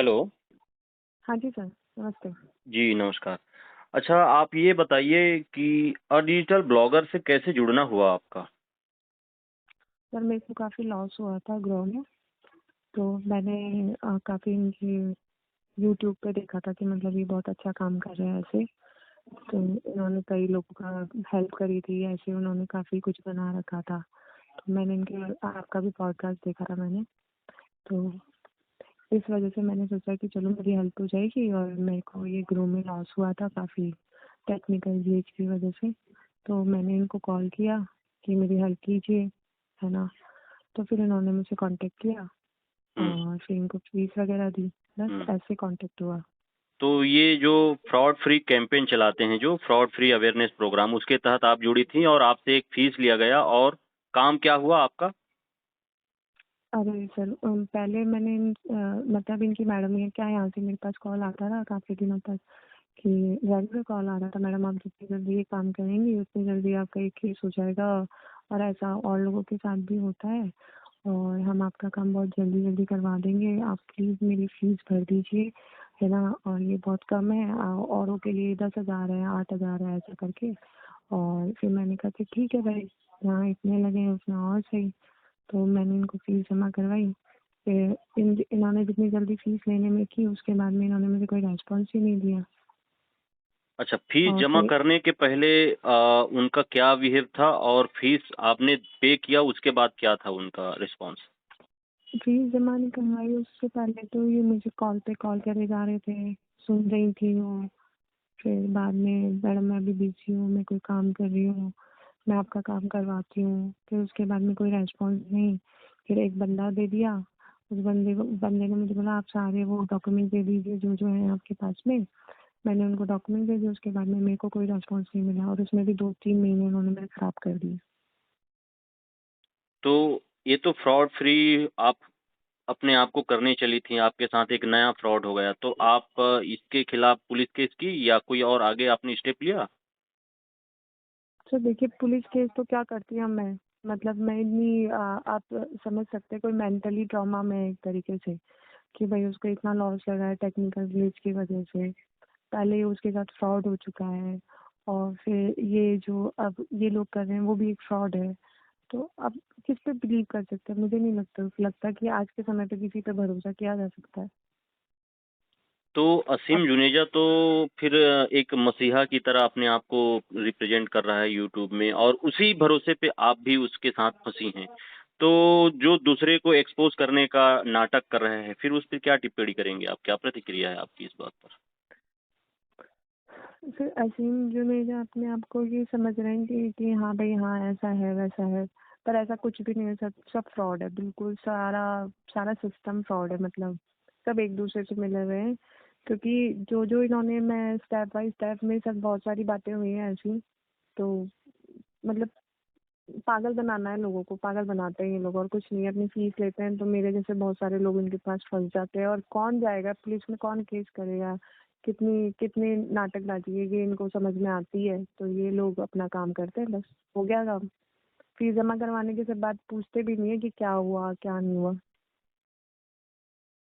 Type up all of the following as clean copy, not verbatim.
Hello. हाँ जी sir, नमस्ते। जी, नमस्कार। अच्छा, आप ये बताइए कि डिजिटल ब्लॉगर से कैसे जुड़ना हुआ आपका? सर मेरे को काफ़ी लॉस हुआ था ग्रो में, तो मैंने काफ़ी इनकी यूट्यूब पे देखा था कि मतलब ये बहुत अच्छा काम कर रहे हैं ऐसे। तो इन्होंने कई लोगों का हेल्प करी थी, ऐसे उन्होंने काफ़ी कुछ बना रखा था। तो मैंने इनके आपका भी पॉडकास्ट देखा था मैंने, तो इस वजह से मैंने सोचा कि चलो मेरी हेल्प हो जाएगी और मेरे को ये ग्रो में लॉस हुआ था काफ़ी टेक्निकल ग्लिच की वजह से। तो मैंने इनको कॉल किया कि मेरी हेल्प कीजिए, है ना? तो फिर इन्होंने मुझसे कांटेक्ट किया हुँ, और फिर इनको फीस वगैरह दी, बस हुँ। ऐसे कांटेक्ट हुआ। तो ये जो फ्रॉड फ्री कैंपेन चलाते हैं जो फ्रॉड फ्री अवेयरनेस प्रोग्राम उसके तहत आप जुड़ी थीं और आपसे एक फ़ीस लिया गया और काम क्या हुआ आपका? अरे सर पहले मैंने मतलब इनकी मैडम ये क्या यहाँ से मेरे पास कॉल आता रहा काफ़ी दिनों तक कि रेगुलर कॉल आ रहा था, मैडम आप जितनी जल्दी ये काम करेंगी उतनी जल्दी आपका ये केस हो जाएगा और ऐसा और लोगों के साथ भी होता है और हम आपका काम बहुत जल्दी जल्दी करवा देंगे, आप प्लीज़ मेरी फीस भर दीजिए, है ना? और ये बहुत कम है, औरों के लिए 10,000 है, 8,000 है, ऐसा करके। और फिर मैंने कहा कि ठीक है भाई, यहाँ इतने लगे हैं उतना और सही। तो मैंने इनको फीस जमा करवाई। फिर इन्होंने जितनी जल्दी फीस लेने में की उसके बाद में इन्होंने मुझे कोई रेस्पॉन्स ही नहीं दिया। अच्छा, फ़ीस और जमा फिर करने के पहले उनका क्या बिहेव था और फ़ीस आपने पे किया उसके बाद क्या था उनका रिस्पॉन्स? फीस जमा नहीं करवाई उससे पहले तो ये मुझे कॉल पे कॉल करे जा रहे थे, सुन रही थी वो। फिर बाद में मैडम मैं अभी बिजी हूँ, मैं कोई काम कर रही हूँ, मैं आपका काम करवाती हूँ। फिर उसके बाद में कोई रेस्पॉन्स नहीं। फिर एक बंदा दे दिया, उस बंदे ने मुझे बोला आप सारे वो डॉक्यूमेंट दे दीजिए जो जो है आपके पास में। मैंने उनको डॉक्यूमेंट दे दिए, उसके बाद में मेरे को कोई रेस्पॉन्स नहीं मिला और उसमें भी 2-3 महीने उन्होंने मेरे खराब कर दिए। तो ये तो फ्रॉड फ्री आप अपने आप को करने चली थीं, आपके साथ एक नया फ्रॉड हो गया, तो आप इसके खिलाफ पुलिस केस की या कोई और आगे आपने स्टेप लिया? सर देखिए पुलिस केस तो क्या करती हूँ मैं, मतलब मैं इतनी आप समझ सकते हैं कोई मेंटली ट्रॉमा में एक तरीके से कि भाई उसको इतना लॉस लगा है टेक्निकल ग्लिच की वजह से। पहले उसके साथ फ्रॉड हो चुका है और फिर ये जो अब ये लोग कर रहे हैं वो भी एक फ्रॉड है। तो अब किस पे बिलीव कर सकते हैं? मुझे नहीं लगता कि आज के समय पे किसी पे भरोसा किया जा सकता है। तो अब असीम जुनेजा तो फिर एक मसीहा की तरह अपने आप को रिप्रेज़ेंट कर रहा है यूट्यूब में और उसी भरोसे पे आप भी उसके साथ फँसी हैं। तो जो दूसरे को एक्सपोज़ करने का नाटक कर रहे हैं, फिर उस पे क्या टिप्पणी करेंगे आप? क्या प्रतिक्रिया है आपकी इस बात पर? फिर असीम जुनेजा अपने आप को ये समझ रहे हैं कि हाँ भाई हाँ ऐसा है वैसा है, पर ऐसा कुछ भी नहीं है। सब सब फ्रॉड है, बिल्कुल सारा सारा सिस्टम फ्रॉड है। मतलब सब एक दूसरे से मिले हुए हैं, क्योंकि जो जो इन्होंने मैं स्टेप बाय स्टेप में सब बहुत सारी बातें हुई हैं ऐसी। तो मतलब पागल बनाना है लोगों को, पागल बनाते हैं ये लोग और कुछ नहीं है। अपनी फीस लेते हैं तो मेरे जैसे बहुत सारे लोग इनके पास फंस जाते हैं और कौन जाएगा पुलिस में, कौन केस करेगा? कितनी कितनी नाटकबाजी है ये इनको समझ में आती है, तो ये लोग अपना काम करते हैं, बस हो गया काम। फीस जमा करवाने के बाद पूछते भी नहीं है कि क्या हुआ क्या नहीं हुआ।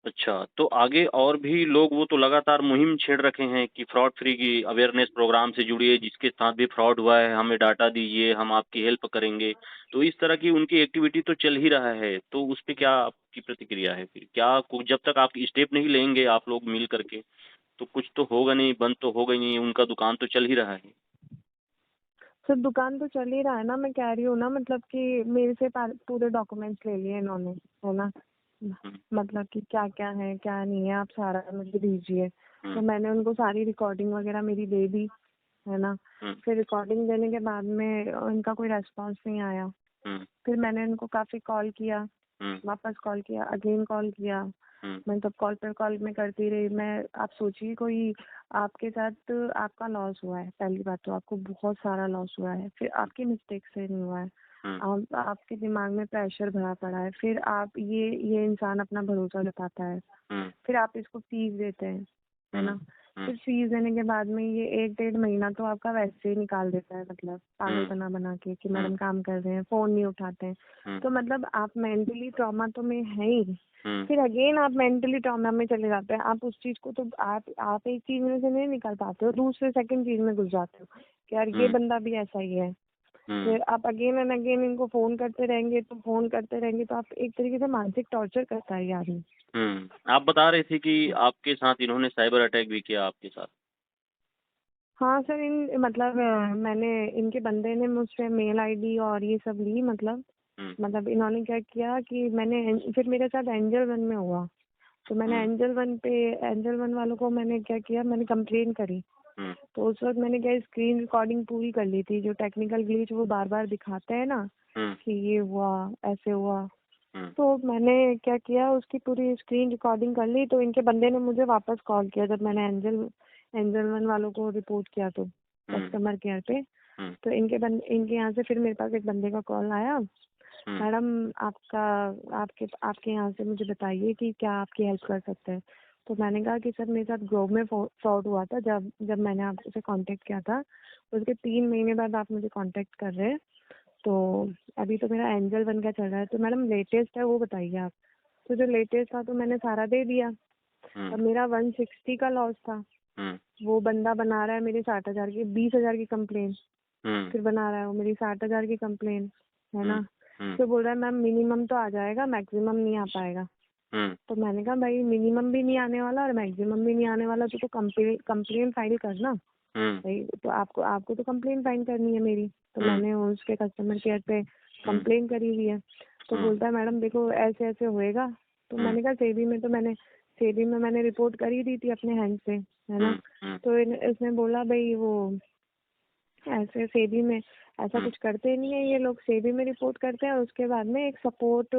अच्छा, तो आगे और भी लोग वो तो लगातार मुहिम छेड़ रखे हैं कि फ्रॉड फ्री की अवेयरनेस प्रोग्राम से जुड़िए, जिसके साथ भी फ्रॉड हुआ है, हमें डाटा दीजिए, हम आपकी हेल्प करेंगे। तो इस तरह की उनकी एक्टिविटी तो चल ही रहा है, तो उस पे क्या आपकी प्रतिक्रिया है फिर? क्या कु जब तक आप स्टेप नहीं लेंगे आप लोग मिल कर के, तो कुछ तो होगा नहीं, बंद तो होगा ही नहीं, उनका दुकान तो चल ही रहा है। सर दुकान तो चल ही रहा है ना, मैं कह रही हूँ ना, मतलब कि मेरे से पूरे डॉक्यूमेंट्स ले लिए इन्होंने, है ना? हुँ, मतलब कि क्या क्या है क्या नहीं है आप सारा मुझे दीजिए। तो हुँ, मैंने उनको सारी रिकॉर्डिंग वगैरह मेरी दे दी, है ना? हुँ, फिर रिकॉर्डिंग देने के बाद में उनका कोई रेस्पॉन्स नहीं आया। हुँ, फिर मैंने उनको काफ़ी कॉल किया, हुँ, वापस कॉल किया, अगेन कॉल किया। हुँ, मैं तब कॉल पे कॉल मैं करती रही। मैं आप सोचिए कोई आपके साथ आपका लॉस हुआ है, पहली बात तो आपको बहुत सारा लॉस हुआ है, फिर आपकी मिस्टेक से नहीं हुआ है। हुँ, आपके दिमाग में प्रेशर भरा पड़ा है, फिर आप ये इंसान अपना भरोसा जताता है, हुँ, फिर आप इसको फीस देते हैं, है हुँ, ना? फिर फीस देने के बाद में ये 1 डेढ़ महीना तो आपका वैसे ही निकाल देता है, मतलब पागल बना के कि मैडम काम कर रहे हैं, फोन नहीं उठाते हैं। तो मतलब आप मेंटली ट्रॉमा तो में है ही, फिर अगेन आप मेंटली ट्रॉमा में चले जाते हैं। आप उस चीज को तो आप एक चीज में से नहीं निकल पाते हो, दूसरे सेकंड चीज में घुस जाते हो कि यार ये बंदा भी ऐसा ही है। फिर आप अगेन एंड अगेन इनको फोन करते रहेंगे तो आप एक तरीके से मानसिक टॉर्चर करता है ये आदमी। आप बता रहे थे कि आपके साथ इन्होंने साइबर अटैक भी किया आपके साथ। हाँ सर, मतलब मैंने इनके बंदे ने मुझसे मेल आईडी और ये सब ली, मतलब इन्होंने क्या किया कि फिर मेरे साथ एंजल वन में हुआ, तो मैंने एंजल वन वालों को मैंने क्या किया, मैंने कंप्लेन करी। तो उस वक्त मैंने क्या स्क्रीन रिकॉर्डिंग पूरी कर ली थी। जो टेक्निकल ग्लिच वो बार बार दिखाते हैं ना कि ये हुआ, ऐसे हुआ, तो मैंने क्या किया, उसकी पूरी स्क्रीन रिकॉर्डिंग कर ली। तो इनके बंदे ने मुझे वापस कॉल किया जब मैंने एंजल वन वालों को रिपोर्ट किया, तो कस्टमर केयर पे। तो इनके यहाँ से फिर मेरे पास एक बंदे का कॉल आया, मैडम आपके यहाँ से मुझे बताइए कि क्या आपकी हेल्प कर सकते हैं। तो मैंने कहा कि सर मेरे साथ ग्लोब में फ्रॉड हुआ था, जब मैंने आपसे कांटेक्ट किया था उसके 3 महीने बाद आप मुझे कांटेक्ट कर रहे हैं, तो अभी तो मेरा एंजल वन का चल रहा है, तो मैडम लेटेस्ट है वो बताइए आप। तो जो लेटेस्ट था तो मैंने सारा दे दिया। अब मेरा 160 का लॉस था। वो बंदा बना रहा है मेरे 60,000 की, 20,000 की कंप्लेन, फिर बना रहा है वो मेरी 60,000 की कंप्लेन, है ना। तो बोल रहा है मैम मिनिमम तो आ जाएगा, मैक्सिमम नहीं आ पाएगा। तो मैंने कहा भाई मिनिमम भी नहीं आने वाला और मैक्सिमम भी नहीं आने वाला, तो कंप्लेन फाइल करना भाई। तो आपको तो कंप्लेन फाइल करनी है मेरी। तो मैंने उसके कस्टमर केयर पे कंप्लेन करी हुई है। तो बोलता है मैडम देखो ऐसे ऐसे होएगा। तो मैंने कहा सेबी में मैंने रिपोर्ट करी दी थी अपने हैंड से, है ना। तो इसने बोला भाई वो ऐसे सेबी में ऐसा कुछ करते नहीं है ये लोग, सेबी में रिपोर्ट करते हैं और उसके बाद में एक सपोर्ट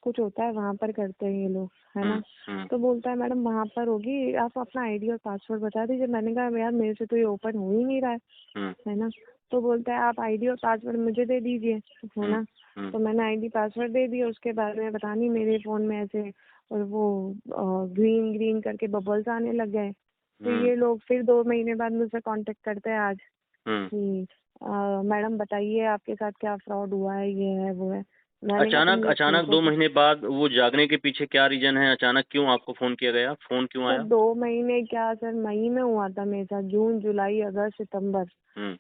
कुछ होता है वहाँ पर करते हैं ये लोग, है ना। तो बोलता है मैडम वहाँ पर होगी, आप अपना आईडी और पासवर्ड बता दीजिए। मैंने कहा यार मेरे से तो ये ओपन हो ही नहीं रहा है ना। तो बोलता है आप आईडी और पासवर्ड मुझे दे दीजिए, है ना। तो मैंने आईडी पासवर्ड दे दिया, उसके बाद में पता नहीं मेरे फोन में ऐसे और वो ग्रीन ग्रीन करके बबल्स आने लग गए। तो ये लोग फिर 2 महीने बाद मुझसे कांटेक्ट करते हैं आज कि मैडम बताइए आपके साथ क्या फ्रॉड हुआ है, ये है वो है। अचानक 2 महीने बाद वो जागने के पीछे क्या रीजन है? अचानक क्यों आपको फोन किया गया? फोन क्यों सर आया? 2 महीने क्या सर, मई में हुआ था मेरे साथ, जून जुलाई अगस्त सितंबर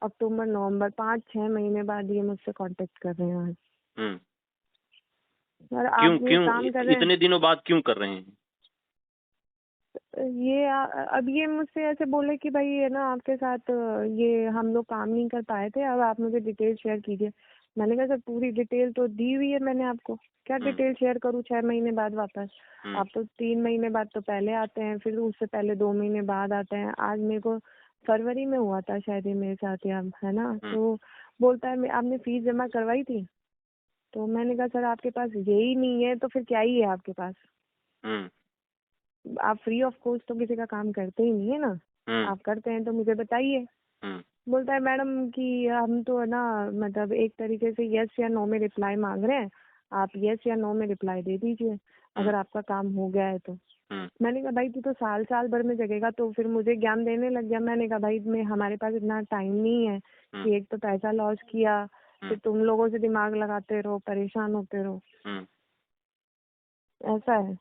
अक्टूबर नवंबर, 5-6 महीने बाद ये मुझसे कांटेक्ट कर रहे हैं आज। सर क्यों आप ये क्यों काम कर रहे हैं, इतने दिनों बाद क्यों कर रहे हैं? अब ये मुझसे ऐसे बोले कि भाई है ना आपके साथ ये हम लोग काम नहीं कर पाए थे, अब आप मुझे डिटेल शेयर कीजिए। मैंने कहा सर पूरी डिटेल तो दी हुई है मैंने आपको, क्या डिटेल शेयर करूँ 6 महीने बाद वापस। आप तो 3 महीने बाद तो पहले आते हैं, फिर उससे पहले 2 महीने बाद आते हैं। आज मेरे को फरवरी में हुआ था शायद ये मेरे साथ, या है ना। तो बोलता है आपने फीस जमा करवाई थी। तो मैंने कहा सर आपके पास यही नहीं है तो फिर क्या ही है आपके पास। आप फ्री ऑफ कॉस्ट तो किसी का काम करते ही नहीं है ना, आप करते हैं तो मुझे बताइए। बोलता है मैडम कि हम तो है ना मतलब एक तरीके से यस या नो में रिप्लाई मांग रहे हैं, आप यस या नो में रिप्लाई दे दीजिए अगर आपका काम हो गया है तो। मैंने कहा भाई तू तो साल भर में जगेगा। तो फिर मुझे ज्ञान देने लग गया। मैंने कहा भाई हमारे पास इतना टाइम नहीं है कि एक तो पैसा लॉस किया, फिर तुम लोगों से दिमाग लगाते रहो, परेशान होते रहो, ऐसा है।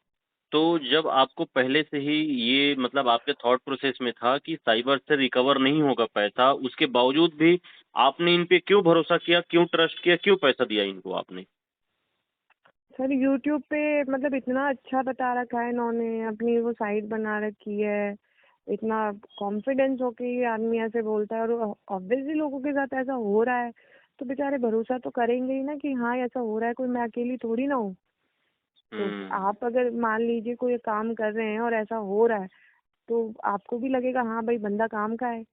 तो जब आपको पहले से ही ये मतलब आपके थॉट प्रोसेस में था कि साइबर से रिकवर नहीं होगा पैसा, उसके बावजूद भी आपने इन पे क्यों भरोसा किया, क्यों ट्रस्ट किया, क्यों पैसा दिया इनको आपने? सर यूट्यूब पे मतलब इतना अच्छा बता रखा है इन्होंने, अपनी वो साइट बना रखी है, इतना कॉन्फिडेंस होके ये आदमी ऐसे बोलता है, और ऑब्वियसली लोगों के साथ ऐसा हो रहा है तो बेचारे भरोसा तो करेंगे ही ना कि हाँ ऐसा हो रहा है, कोई मैं अकेली थोड़ी ना हूँ। तो आप अगर मान लीजिए कोई काम कर रहे हैं और ऐसा हो रहा है तो आपको भी लगेगा हाँ भाई बंदा काम का है,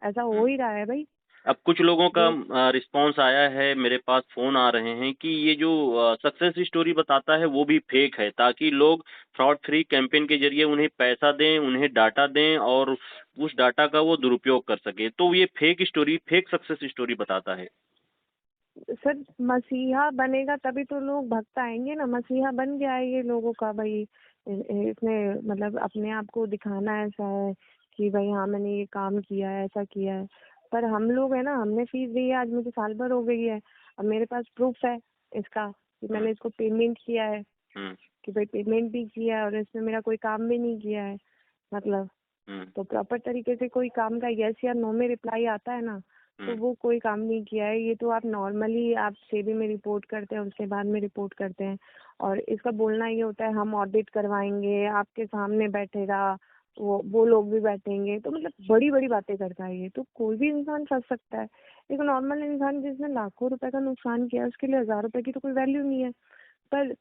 ऐसा हो ही रहा है भाई। अब कुछ लोगों का जो रिस्पांस आया है, मेरे पास फ़ोन आ रहे हैं कि ये जो सक्सेस स्टोरी बताता है वो भी फेक है, ताकि लोग फ्रॉड फ्री कैंपेन के ज़रिए उन्हें पैसा दें, उन्हें डाटा दें और उस डाटा का वो दुरुपयोग कर सकें। तो ये fake story, fake success story बताता है। सर मसीहा बनेगा तभी तो लोग भक्त आएंगे ना। मसीहा बन गया है ये लोगों का भाई, इसने मतलब अपने आप को दिखाना ऐसा है कि भाई हाँ मैंने ये काम किया है, ऐसा किया है। पर हम लोग है ना, हमने फीस दी है, आज मुझे साल भर हो गई है। अब मेरे पास प्रूफ है इसका कि हुँ, मैंने इसको पेमेंट किया है, हुँ, कि भाई पेमेंट भी किया है और इसमें मेरा कोई काम भी नहीं किया है मतलब। हुँ, तो प्रॉपर तरीके से कोई काम का यस या नो में रिप्लाई आता है ना, तो हुँ। वो कोई काम नहीं किया है। ये तो आप नॉर्मली आप सेबी में रिपोर्ट करते हैं, उसके बाद में रिपोर्ट करते हैं। और इसका बोलना ये होता है हम ऑडिट करवाएंगे, आपके सामने बैठेगा, वो लोग भी बैठेंगे, तो मतलब बड़ी बड़ी बातें करता है ये। तो कोई भी इंसान फंस सकता है। एक नॉर्मल इंसान जिसने लाखों रुपए का नुकसान किया है, उसके लिए 1000 रुपए की तो कोई वैल्यू नहीं है। पर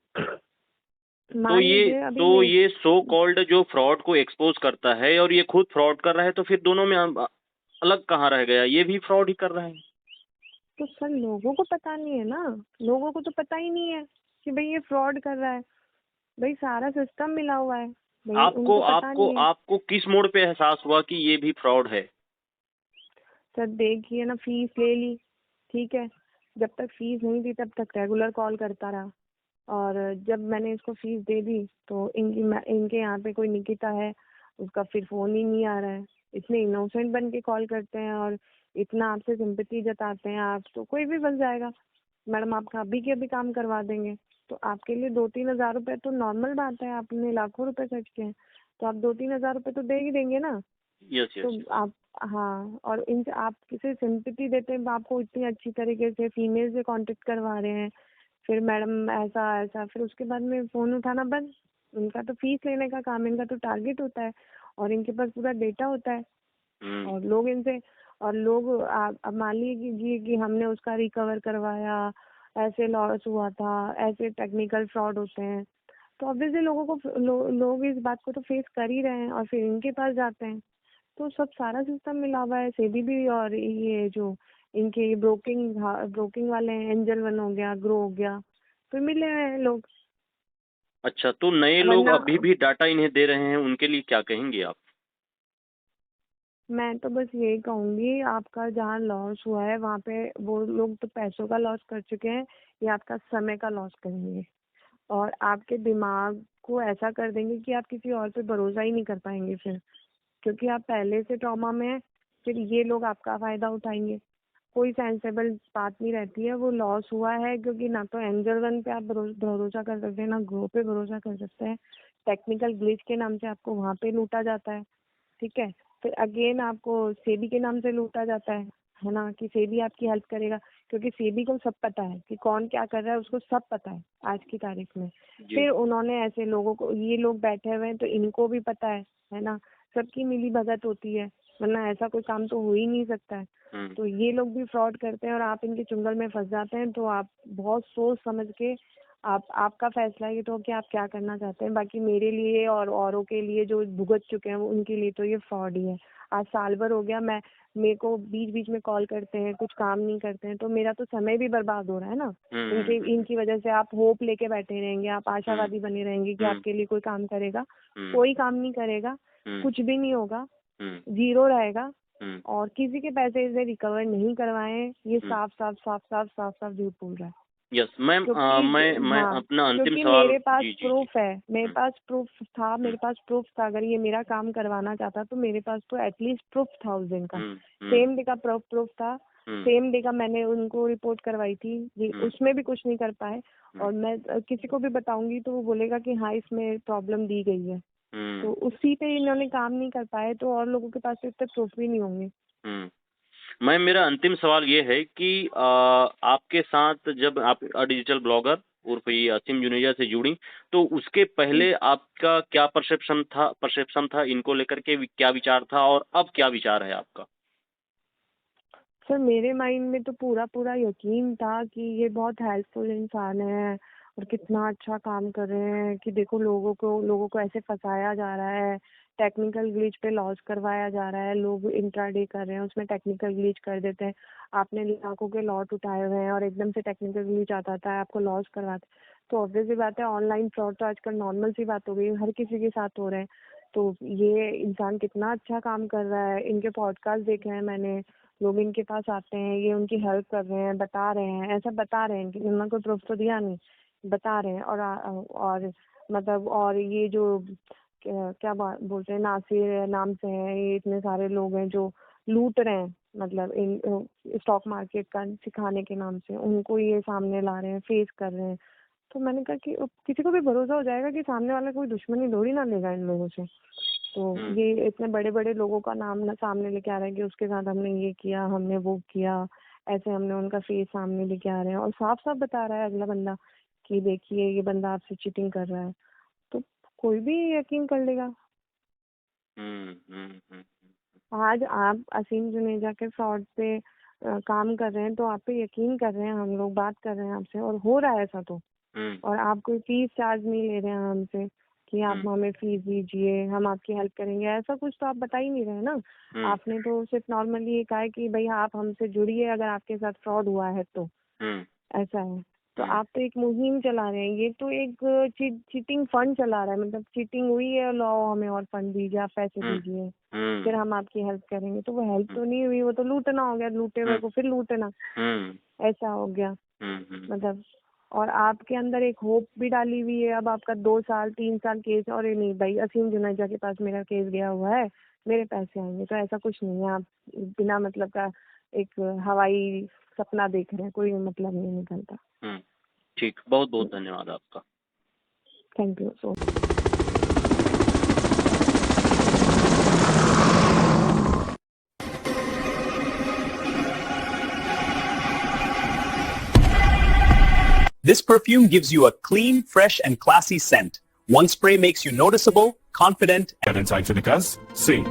तो मान ये लीजिए अभी तो मैं, ये सो कॉल्ड जो फ्रॉड को एक्सपोज़ करता है और ये खुद फ्रॉड कर रहा है, तो फिर दोनों में अलग कहाँ रह गया? ये भी फ्रॉड ही कर रहा है। तो सर लोगों को पता नहीं है ना, लोगों को तो पता ही नहीं है कि भाई ये फ्रॉड कर रहा है। भाई सारा सिस्टम मिला हुआ है, भाई आपको उनको पता आपको नहीं है। आपको किस मोड़ पे एहसास हुआ कि ये भी फ्रॉड है? सर देखिए ना, फीस ले ली, ठीक है, जब तक फीस नहीं दी तब तक रेगुलर कॉल करता रहा। और जब मैंने इसको फीस दे दी तो इनके यहाँ पे कोई निकिता है, उसका फिर फोन ही नहीं आ रहा है। इतने इनोसेंट बन के कॉल करते हैं और इतना आपसे सिंपैथी जताते हैं, आप तो कोई भी बन जाएगा, मैडम आपका अभी के अभी काम करवा देंगे। तो आपके लिए 2-3 हज़ार रुपए तो नॉर्मल बात है, आपने लाखों रुपए खर्च किए हैं, तो आप 2-3 हज़ार रुपए तो दे ही देंगे ना। यस, तो यस, यस। आप, हाँ, और इनसे आप किसी सिंपैथी देते हैं, आपको इतनी अच्छी तरीके से फीमेल से कांटेक्ट करवा रहे हैं, फिर मैडम ऐसा ऐसा, फिर उसके बाद में फोन उठाना बंद। इनका तो फीस लेने का काम, इनका तो टारगेट होता है और इनके पास पूरा डेटा होता है। हुँ। और लोग इनसे, और लोग अब मान लीजिए कि हमने उसका रिकवर करवाया, ऐसे लॉस हुआ था, ऐसे टेक्निकल फ्रॉड होते हैं, तो ऑब्वियसली लोगों को लोग इस बात को तो फेस कर ही रहे हैं और फिर इनके पास जाते हैं। तो सब सारा सिस्टम मिला हुआ है, सेबी भी, और ये जो इनके ब्रोकिंग ब्रोकिंग वाले हैं, एंजल वन हो गया, ग्रो हो गया, तो मिले हुए हैं लोग। अच्छा, तो नए लोग वरना अभी भी डाटा इन्हें दे रहे हैं, उनके लिए क्या कहेंगे आप? मैं तो बस यही कहूंगी, आपका जहाँ लॉस हुआ है वहाँ पे वो लोग तो पैसों का लॉस कर चुके हैं, ये आपका समय का लॉस करेंगे और आपके दिमाग को ऐसा कर देंगे कि आप किसी और पे भरोसा ही नहीं कर पाएंगे फिर, क्योंकि आप पहले से ट्रॉमा में हैं। फिर ये लोग आपका फायदा उठाएंगे, कोई सेंसेबल बात नहीं रहती है। वो लॉस हुआ है क्योंकि ना तो एंजल वन पे आप भरोसा कर सकते हैं, ना ग्रो पे भरोसा कर सकते हैं। टेक्निकल ग्लिच के नाम से आपको वहाँ पे लूटा जाता है, ठीक है। फिर अगेन आपको सेबी के नाम से लूटा जाता है ना, कि सेबी आपकी हेल्प करेगा, क्योंकि सेबी को सब पता है कि कौन क्या कर रहा है, उसको सब पता है आज की तारीख में। जी। फिर उन्होंने ऐसे लोगों को, ये लोग बैठे हुए हैं तो इनको भी पता है ना, सबकी मिली भगत होती है, वरना ऐसा कोई काम तो हो ही नहीं सकता है। हुँ। तो ये लोग भी फ्रॉड करते हैं और आप इनके चुंगल में फंस जाते हैं। तो आप बहुत सोच समझ के, आप, आपका फैसला है ये तो कि आप क्या करना चाहते हैं। बाकी मेरे लिए और औरों के लिए जो भुगत चुके हैं उनके लिए तो ये फ्रॉड ही है। आज साल भर हो गया, मैं, मेरे को बीच बीच में कॉल करते हैं, कुछ काम नहीं करते हैं, तो मेरा तो समय भी बर्बाद हो रहा है ना। हुँ, हुँ, इनके हुँ, हुँ। इनकी वजह से आप होप लेके बैठे रहेंगे, आप हुँ, आशावादी बने रहेंगे कि हुँ, आपके लिए कोई काम करेगा, हुँ, कोई काम नहीं करेगा, हुँ, कुछ भी नहीं होगा, हुँ, जीरो रहेगा। हुँ, और किसी के पैसे इसे रिकवर नहीं करवाए हैं, ये हुँ। साफ साफ साफ साफ साफ साफ झूठ बोल रहा है। यस मैम, क्योंकि मैं हाँ, अपना अंतिम क्योंकि सवाल। मेरे पास जी, जी, जी। प्रूफ है, मेरे हुँ, पास प्रूफ था, हुँ, मेरे पास प्रूफ था। अगर ये मेरा काम करवाना चाहता तो मेरे पास तो एटलीस्ट प्रूफ था उस दिन का, हुँ, हुँ, सेम डे का प्रूफ था। हुँ, सेम डे का मैंने उनको रिपोर्ट करवाई थी जी, हुँ, उसमें भी कुछ नहीं कर पाए। हुँ, और मैं किसी को भी बताऊंगी तो वो बोलेगा कि हाँ इसमें प्रॉब्लम दी गई है। तो हुँ, उसी पे इन्होंने काम नहीं कर पाए, तो और लोगों के पास तो इतने प्रूफ भी नहीं होंगे। हुँ। मैम मेरा अंतिम सवाल ये है कि आपके साथ जब आप डिजिटल ब्लॉगर उर्फ ये असीम जुनेजा से जुड़ी, तो उसके पहले आपका क्या परसेप्शन था इनको लेकर के क्या विचार था और अब क्या विचार है आपका? सर मेरे माइंड में तो पूरा पूरा यकीन था कि ये बहुत हेल्पफुल इंसान है और कितना अच्छा काम कर रहे हैं, कि देखो लोगों को ऐसे फंसाया जा रहा है, टेक्निकल ग्लिच पे लॉस करवाया जा रहा है, लोग इंट्राडे कर रहे हैं उसमें टेक्निकल ग्लिच कर देते हैं। आपने लाखों के लॉट उठाए हुए हैं और एकदम से टेक्निकल ग्लिच आता था, आपको लॉस करवाते। तो ऑब्वियस सी बात है, ऑनलाइन फ्रॉड तो आजकल नॉर्मल सी बात हो गई, हर किसी के साथ हो रहे हैं। तो ये इंसान कितना अच्छा काम कर रहा है, इनके पॉडकास्ट देखे हैं मैंने, लोग इनके पास आते हैं, ये उनकी हेल्प कर रहे हैं, बता रहे हैं, ऐसा बता रहे हैं कि उन्होंने कोई प्रूफ तो दिया नहीं, बता रहे हैं। और मतलब, और ये जो क्या बोलते हैं, नासिर नाम से हैं, ये इतने सारे लोग हैं जो लूट रहे हैं, मतलब इन स्टॉक मार्केट का सिखाने के नाम से उनको ये सामने ला रहे हैं, फेस कर रहे हैं। तो मैंने कहा कि किसी को भी भरोसा हो जाएगा कि सामने वाला कोई दुश्मनी थोड़ी ना लेगा इन लोगों से। तो ये इतने बड़े बड़े लोगों का नाम ना सामने लेके आ रहा है कि उसके साथ हमने ये किया, हमने वो किया, ऐसे हमने उनका फेस सामने लेके आ रहे हैं और साफ साफ बता रहा है अगला बंदा कि देखिए ये बंदा आपसे चीटिंग कर रहा है। तो कोई भी यकीन कर लेगा। आज आप असीम जुनेजा के फ्रॉड पे काम कर रहे हैं तो आप पे यकीन कर रहे हैं, हम लोग बात कर रहे हैं आपसे और हो रहा है ऐसा तो। और आप कोई फीस चार्ज नहीं ले रहे हैं हमसे कि आप हमें फीस दीजिए, हम आपकी हेल्प करेंगे, ऐसा कुछ तो आप बता ही नहीं रहे ना। आपने तो सिर्फ नॉर्मली ये कहा है कि भाई आप हमसे जुड़िए अगर आपके साथ फ्रॉड हुआ है तो। ऐसा है। तो आप तो एक मुहिम चला रहे हैं, ये तो एक चीटिंग फंड चला रहा है, मतलब चीटिंग हुई है, लाओ हमें और फंड दीजिए, आप पैसे दीजिए, फिर हम आपकी हेल्प करेंगे। तो वो हेल्प तो नहीं हुई, वो तो लूटना हो गया, लूटे हुए को फिर लूटना, ऐसा हो गया। मतलब और आपके अंदर एक होप भी डाली हुई है, अब आपका 2 साल 3 साल केस, और ये नहीं भाई असीम जुनेजा के पास मेरा केस गया हुआ है, मेरे पैसे आएंगे, तो ऐसा कुछ नहीं है। आप बिना मतलब का एक हवाई सपना देख रहे हैं, कोई मतलब नहीं निकलता। ठीक, बहुत बहुत धन्यवाद आपका। Thank you so much. This perfume gives you a clean, fresh, and classy scent. One spray makes you noticeable, confident, Get inside to the cuz? See.